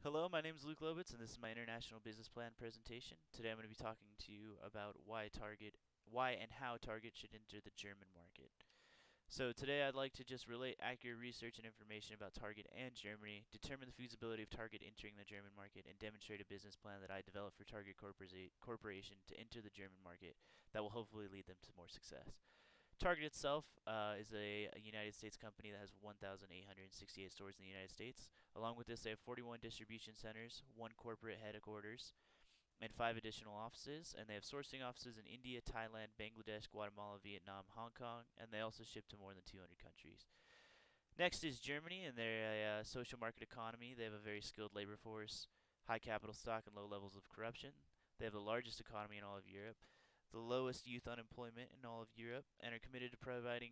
Hello, my name is Luke Lobitz, and this is my international business plan presentation. Today I'm going to be talking to you about why and how Target should enter the German market. So today I'd like to just relate accurate research and information about Target and Germany, determine the feasibility of Target entering the German market, and demonstrate a business plan that I developed for Target Corporation to enter the German market that will hopefully lead them to more success. Target itself is a United States company that has 1,868 stores in the United States. Along with this, they have 41 distribution centers, one corporate headquarters, and five additional offices. And they have sourcing offices in India, Thailand, Bangladesh, Guatemala, Vietnam, Hong Kong, and they also ship to more than 200 countries. Next is Germany, and they're a social market economy. They have a very skilled labor force, high capital stock, and low levels of corruption. They have the largest economy in all of Europe, the lowest youth unemployment in all of Europe, and are committed to providing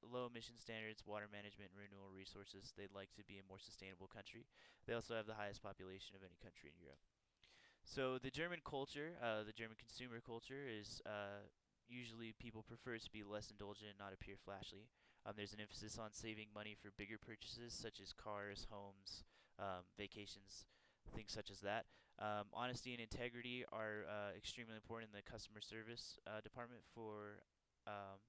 low emission standards, water management, and renewable resources. They'd like to be a more sustainable country. They also have the highest population of any country in Europe. So the German culture, the German consumer culture, is usually people prefer to be less indulgent and not appear flashy. There's an emphasis on saving money for bigger purchases such as cars, homes, vacations, things such as that. Honesty and integrity are extremely important in the customer service department for um,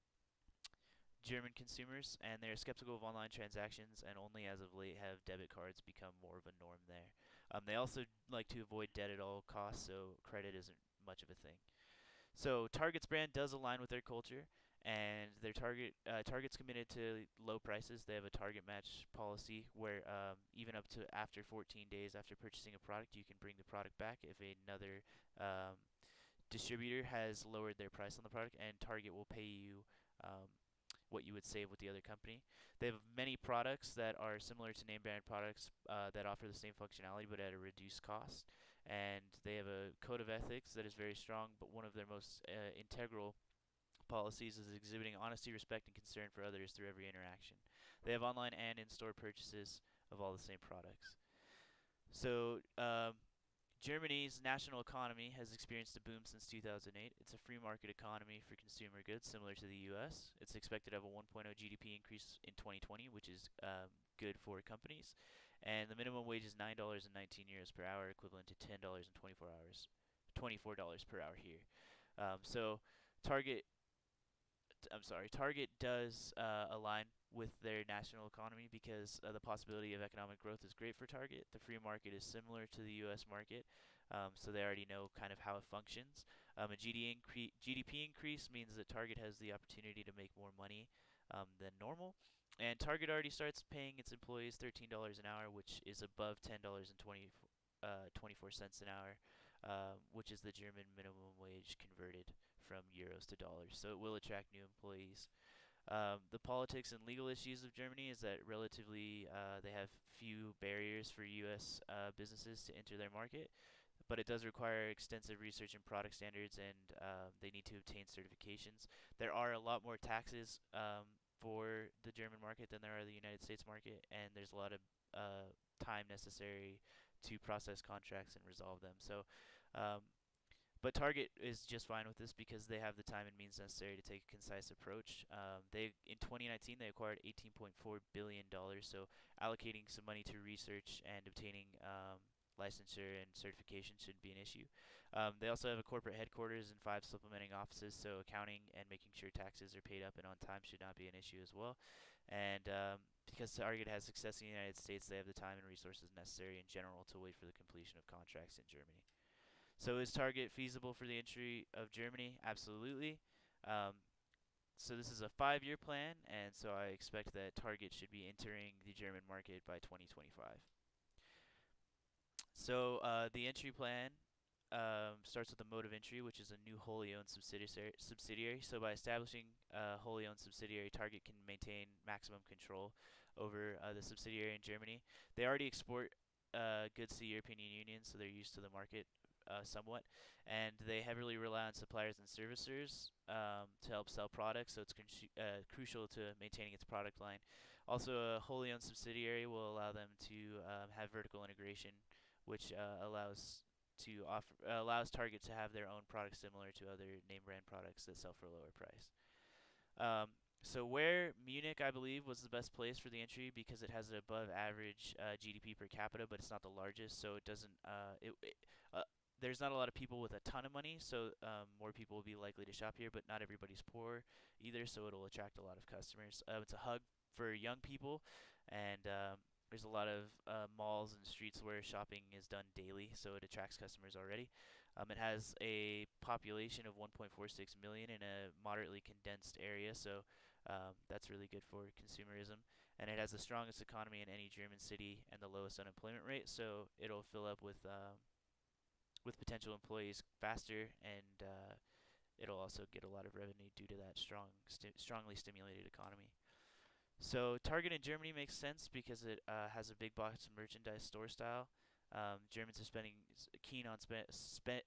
German consumers, and they're skeptical of online transactions, and only as of late have debit cards become more of a norm there. They also like to avoid debt at all costs, so credit isn't much of a thing. So Target's brand does align with their culture, and their Target's committed to low prices. They have a Target match policy where even up to after 14 days after purchasing a product, you can bring the product back if another um, distributor has lowered their price on the product, and Target will pay you um, what you would save with the other company. They have many products that are similar to name brand products that offer the same functionality but at a reduced cost. And they have a code of ethics that is very strong, but one of their most integral policies is exhibiting honesty, respect, and concern for others through every interaction. They have online and in store purchases of all the same products. So, Germany's national economy has experienced a boom since 2008. It's a free market economy for consumer goods, similar to the U.S. It's expected to have a 1.0 GDP increase in 2020, which is good for companies. And the minimum wage is €9.19 per hour, equivalent to $10.24 per hour here. So, Target Target does align with their national economy because the possibility of economic growth is great for Target. The free market is similar to the U.S. market, so they already know kind of how it functions. A GDP increase means that Target has the opportunity to make more money than normal. And Target already starts paying its employees $13 an hour, which is above $10.24 an hour, which is the German minimum wage converted from euros to dollars. So it will attract new employees. The politics and legal issues of Germany is that relatively they have few barriers for U.S. Businesses to enter their market, but it does require extensive research in product standards, and they need to obtain certifications. There are a lot more taxes for the German market than there are the United States market, and there's a lot of time necessary to process contracts and resolve them. So, um, but Target is just fine with this because they have the time and means necessary to take a concise approach. They in 2019 they acquired $18.4 billion, so allocating some money to research and obtaining licensure and certification shouldn't be an issue. They also have a corporate headquarters and five supplementing offices, so accounting and making sure taxes are paid up and on time should not be an issue as well. And because Target has success in the United States, they have the time and resources necessary in general to wait for the completion of contracts in Germany. So is Target feasible for the entry of Germany? Absolutely. Um, so this is a 5-year plan, and so I expect that Target should be entering the German market by 2025. So the entry plan starts with the mode of entry, which is a new wholly owned subsidiary. So by establishing a wholly owned subsidiary, Target can maintain maximum control over the subsidiary in Germany. They already export goods to the European Union, so they're used to the market somewhat, and they heavily rely on suppliers and servicers to help sell products. So it's crucial to maintaining its product line. Also, a wholly owned subsidiary will allow them to have vertical integration, which allows Target to have their own products similar to other name brand products that sell for a lower price. So where Munich, I believe, was the best place for the entry because it has an above average GDP per capita, but it's not the largest, so it doesn't. There's not a lot of people with a ton of money, so more people will be likely to shop here. But not everybody's poor either, so it'll attract a lot of customers. It's a hub for young people, and there's a lot of malls and streets where shopping is done daily, so it attracts customers already. It has a population of 1.46 million in a moderately condensed area, so that's really good for consumerism. And it has the strongest economy in any German city and the lowest unemployment rate, so it'll fill up with potential employees faster, and it'll also get a lot of revenue due to that strongly stimulated economy. So Target in Germany makes sense because it has a big box merchandise store style. Germans are spending keen on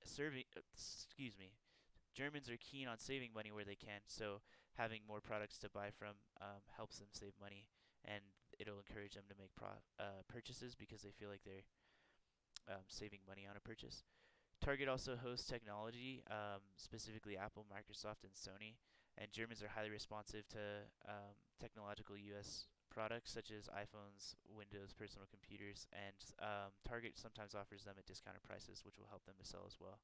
serving. Excuse me. Germans are keen on saving money where they can, so having more products to buy from helps them save money, and it'll encourage them to make purchases because they feel like they're saving money on a purchase. Target also hosts technology, specifically Apple, Microsoft, and Sony, and Germans are highly responsive to technological US products such as iPhones, Windows, personal computers, and Target sometimes offers them at discounted prices, which will help them to sell as well.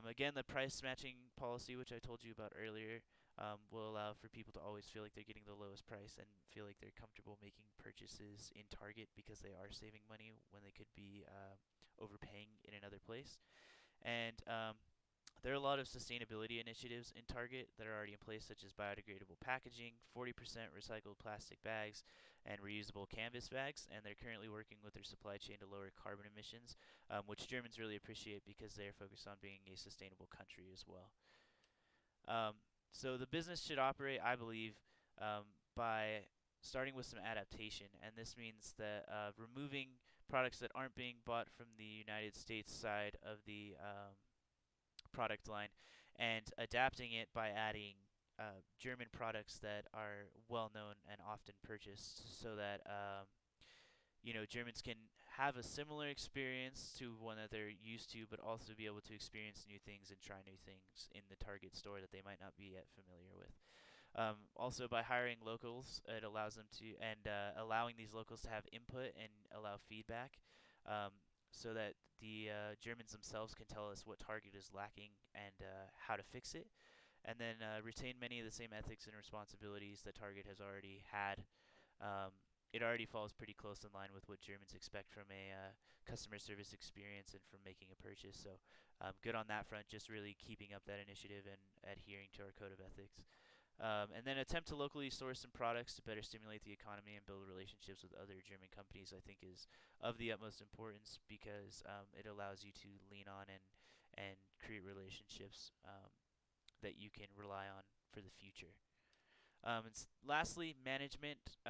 Again, the price matching policy, which I told you about earlier, will allow for people to always feel like they're getting the lowest price and feel like they're comfortable making purchases in Target because they are saving money when they could be overpaying in another place. And there are a lot of sustainability initiatives in Target that are already in place, such as biodegradable packaging, 40% recycled plastic bags, and reusable canvas bags. And they're currently working with their supply chain to lower carbon emissions, which Germans really appreciate because they're focused on being a sustainable country as well. Um, so the business should operate, I believe, by starting with some adaptation, and this means that removing products that aren't being bought from the United States side of the product line and adapting it by adding German products that are well known and often purchased so that Germans can have a similar experience to one that they're used to, but also be able to experience new things and try new things in the Target store that they might not be yet familiar with. Also, by hiring locals, it allows them to, and allowing these locals to have input and allow feedback, um, so that the Germans themselves can tell us what Target is lacking and how to fix it, and then retain many of the same ethics and responsibilities that Target has already had. Um, it already falls pretty close in line with what Germans expect from a customer service experience and from making a purchase. So, good on that front, just really keeping up that initiative and adhering to our code of ethics. And then attempt to locally source some products to better stimulate the economy and build relationships with other German companies, I think is of the utmost importance because it allows you to lean on and create relationships that you can rely on for the future. And lastly, management.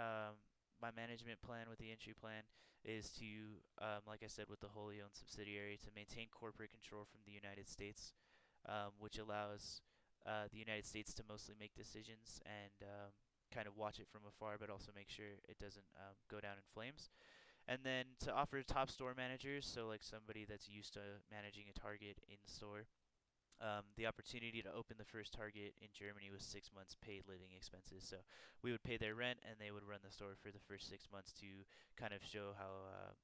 My management plan with the entry plan is to, like I said, with the wholly owned subsidiary, to maintain corporate control from the United States, which allows the United States to mostly make decisions and kind of watch it from afar, but also make sure it doesn't go down in flames. And then to offer top store managers, so like somebody that's used to managing a Target in store, the opportunity to open the first Target in Germany with 6 months paid living expenses. So we would pay their rent, and they would run the store for the first 6 months to kind of show how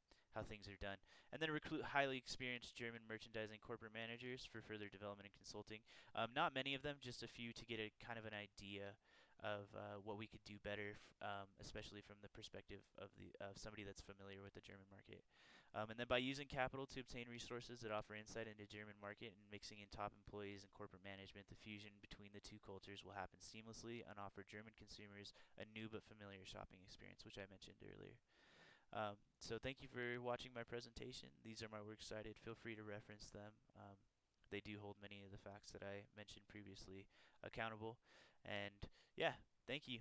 things are done. And then recruit highly experienced German merchandising corporate managers for further development and consulting. Not many of them, just a few to get a kind of an idea of what we could do better, especially from the perspective of somebody that's familiar with the German market. And then by using capital to obtain resources that offer insight into German market and mixing in top employees and corporate management, the fusion between the two cultures will happen seamlessly and offer German consumers a new but familiar shopping experience, which I mentioned earlier. So thank you for watching my presentation. These are my works cited. Feel free to reference them. They do hold many of the facts that I mentioned previously accountable. And yeah, thank you.